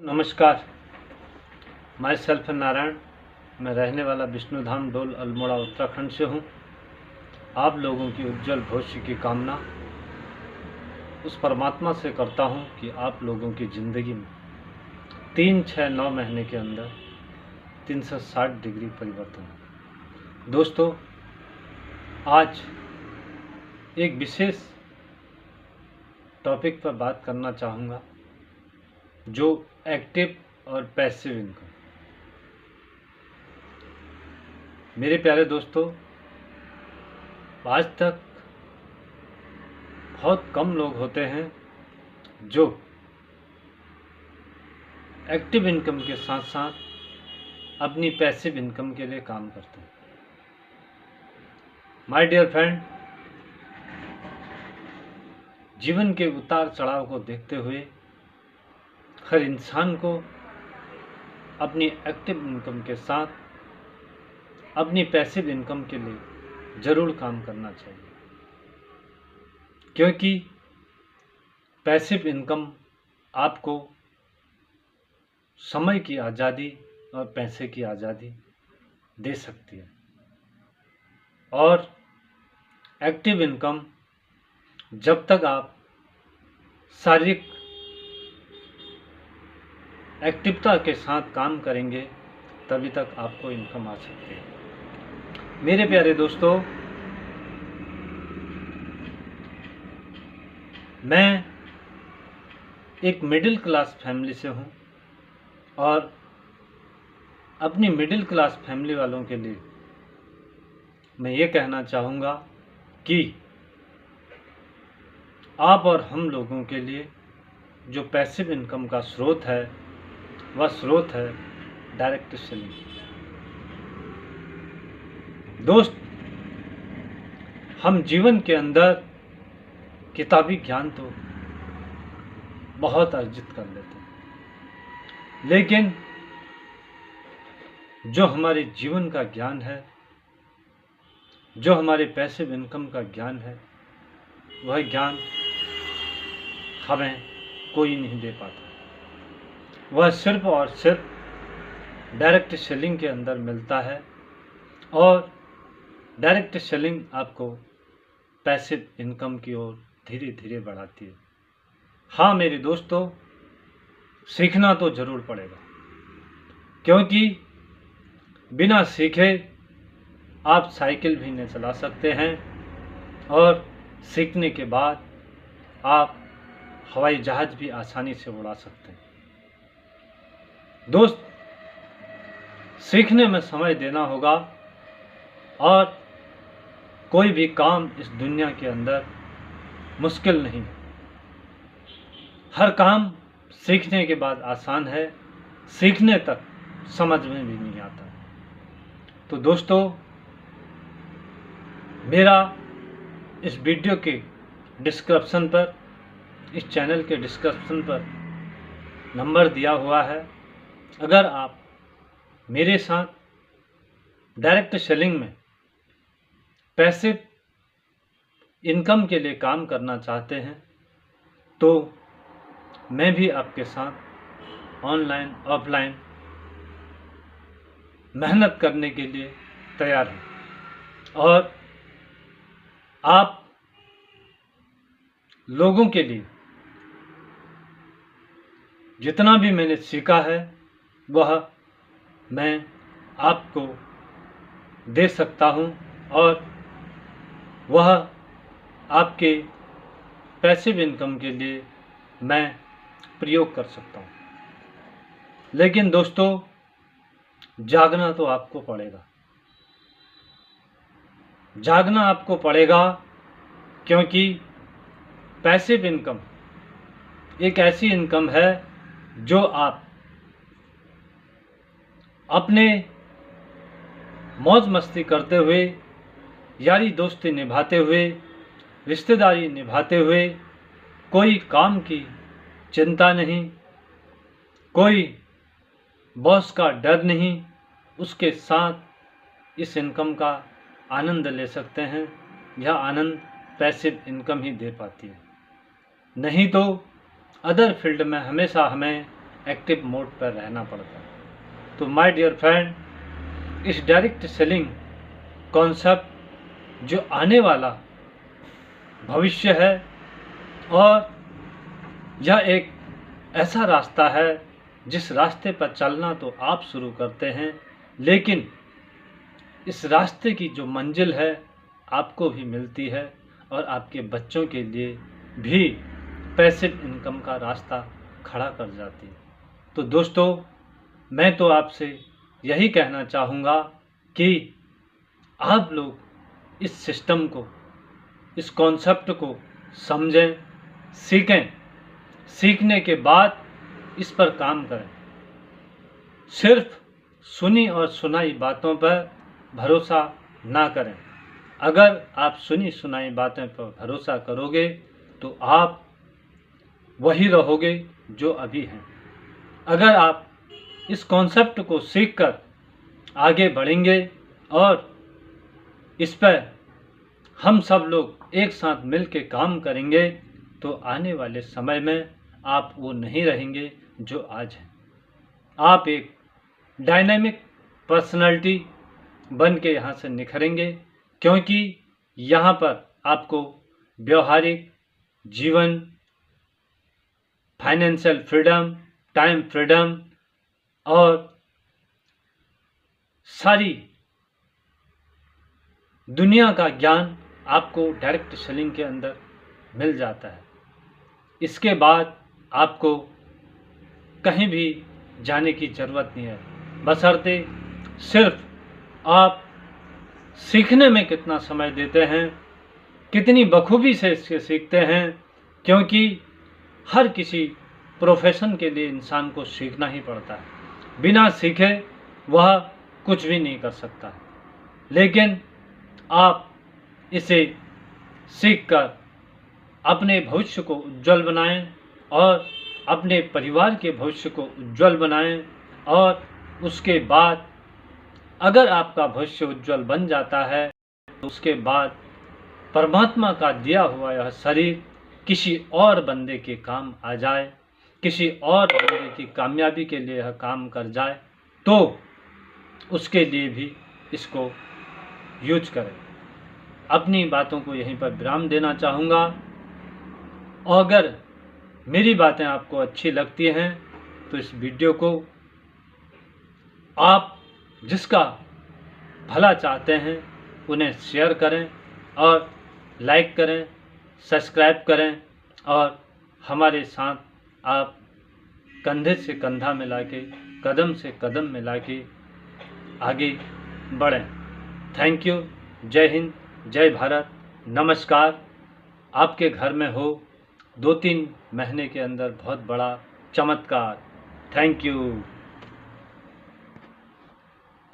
नमस्कार। My self Narayan. मैं रहने वाला विष्णुधाम डोल अल्मोड़ा उत्तराखंड से हूँ। आप लोगों की उज्जवल भविष्य की कामना उस परमात्मा से करता हूँ कि आप लोगों की ज़िंदगी में 3, 6, 9 महीने के अंदर 360 डिग्री परिवर्तन हो। दोस्तों, आज एक विशेष टॉपिक पर बात करना चाहूँगा, जो एक्टिव और पैसिव इनकम। मेरे प्यारे दोस्तों, आज तक बहुत कम लोग होते हैं जो एक्टिव इनकम के साथ साथ अपनी पैसिव इनकम के लिए काम करते हैं। माय डियर फ्रेंड, जीवन के उतार चढ़ाव को देखते हुए हर इंसान को अपनी एक्टिव इनकम के साथ अपनी पैसिव इनकम के लिए ज़रूर काम करना चाहिए, क्योंकि पैसिव इनकम आपको समय की आज़ादी और पैसे की आज़ादी दे सकती है, और एक्टिव इनकम जब तक आप शारीरिक एक्टिवता के साथ काम करेंगे तभी तक आपको इनकम आ सकती है। मेरे प्यारे दोस्तों, मैं एक मिडिल क्लास फैमिली से हूँ, और अपनी मिडिल क्लास फैमिली वालों के लिए मैं ये कहना चाहूँगा कि आप और हम लोगों के लिए जो पैसिव इनकम का स्रोत है, वह स्रोत है डायरेक्ट सेलिंग। दोस्त, हम जीवन के अंदर किताबी ज्ञान तो बहुत अर्जित कर लेते हैं, लेकिन जो हमारे जीवन का ज्ञान है, जो हमारे पैसिव इनकम का ज्ञान है, वह ज्ञान हमें कोई नहीं दे पाता। वह सिर्फ और सिर्फ डायरेक्ट सेलिंग के अंदर मिलता है, और डायरेक्ट सेलिंग आपको पैसिव इनकम की ओर धीरे धीरे बढ़ाती है। हाँ मेरे दोस्तों, सीखना तो ज़रूर पड़ेगा, क्योंकि बिना सीखे आप साइकिल भी नहीं चला सकते हैं, और सीखने के बाद आप हवाई जहाज़ भी आसानी से उड़ा सकते हैं। दोस्त, सीखने में समय देना होगा, और कोई भी काम इस दुनिया के अंदर मुश्किल नहीं है। हर काम सीखने के बाद आसान है, सीखने तक समझ में भी नहीं आता। तो दोस्तों, मेरा इस वीडियो के डिस्क्रिप्शन पर, इस चैनल के डिस्क्रिप्शन पर नंबर दिया हुआ है। अगर आप मेरे साथ डायरेक्ट सेलिंग में पैसिव इनकम के लिए काम करना चाहते हैं, तो मैं भी आपके साथ ऑनलाइन ऑफलाइन मेहनत करने के लिए तैयार हूँ, और आप लोगों के लिए जितना भी मैंने सीखा है वह मैं आपको दे सकता हूँ, और वह आपके पैसिव इनकम के लिए मैं प्रयोग कर सकता हूँ। लेकिन दोस्तों, जागना तो आपको पड़ेगा। जागना आपको पड़ेगा, क्योंकि पैसिव इनकम एक ऐसी इनकम है जो आप अपने मौज मस्ती करते हुए, यारी दोस्ती निभाते हुए, रिश्तेदारी निभाते हुए, कोई काम की चिंता नहीं, कोई बॉस का डर नहीं, उसके साथ इस इनकम का आनंद ले सकते हैं। यह आनंद पैसिव इनकम ही दे पाती है। नहीं तो अदर फील्ड में हमेशा हमें एक्टिव मोड पर रहना पड़ता है। तो माय डियर फ्रेंड, इस डायरेक्ट सेलिंग कॉन्सेप्ट जो आने वाला भविष्य है, और यह एक ऐसा रास्ता है जिस रास्ते पर चलना तो आप शुरू करते हैं, लेकिन इस रास्ते की जो मंजिल है आपको भी मिलती है और आपके बच्चों के लिए भी पैसिव इनकम का रास्ता खड़ा कर जाती है। तो दोस्तों, मैं तो आपसे यही कहना चाहूँगा कि आप लोग इस सिस्टम को, इस कॉन्सेप्ट को समझें, सीखें, सीखने के बाद इस पर काम करें। सिर्फ सुनी और सुनाई बातों पर भरोसा ना करें। अगर आप सुनी सुनाई बातें पर भरोसा करोगे तो आप वही रहोगे जो अभी हैं। अगर आप इस कॉन्सेप्ट को सीखकर आगे बढ़ेंगे और इस पर हम सब लोग एक साथ मिल के काम करेंगे तो आने वाले समय में आप वो नहीं रहेंगे जो आज हैं। आप एक डायनामिक पर्सनालिटी बन के यहाँ से निखरेंगे, क्योंकि यहाँ पर आपको व्यवहारिक जीवन, फाइनेंशियल फ्रीडम, टाइम फ्रीडम और सारी दुनिया का ज्ञान आपको डायरेक्ट सेलिंग के अंदर मिल जाता है। इसके बाद आपको कहीं भी जाने की ज़रूरत नहीं है, बशर्ते सिर्फ आप सीखने में कितना समय देते हैं, कितनी बखूबी से इसके सीखते हैं, क्योंकि हर किसी प्रोफेशन के लिए इंसान को सीखना ही पड़ता है। बिना सीखे वह कुछ भी नहीं कर सकता। लेकिन आप इसे सीखकर अपने भविष्य को उज्जवल बनाएं और अपने परिवार के भविष्य को उज्जवल बनाएं, और उसके बाद अगर आपका भविष्य उज्जवल बन जाता है तो उसके बाद परमात्मा का दिया हुआ यह शरीर किसी और बंदे के काम आ जाए, किसी और बंदे की कामयाबी के लिए यह काम कर जाए, तो उसके लिए भी इसको यूज करें। अपनी बातों को यहीं पर विराम देना चाहूँगा। और अगर मेरी बातें आपको अच्छी लगती हैं तो इस वीडियो को आप जिसका भला चाहते हैं उन्हें शेयर करें और लाइक करें, सब्सक्राइब करें, और हमारे साथ आप कंधे से कंधा मिला के, कदम से कदम मिला के आगे बढ़ें। Thank you. जय हिंद, जय भारत, नमस्कार। आपके घर में हो 2-3 महीने के अंदर बहुत बड़ा चमत्कार। Thank you.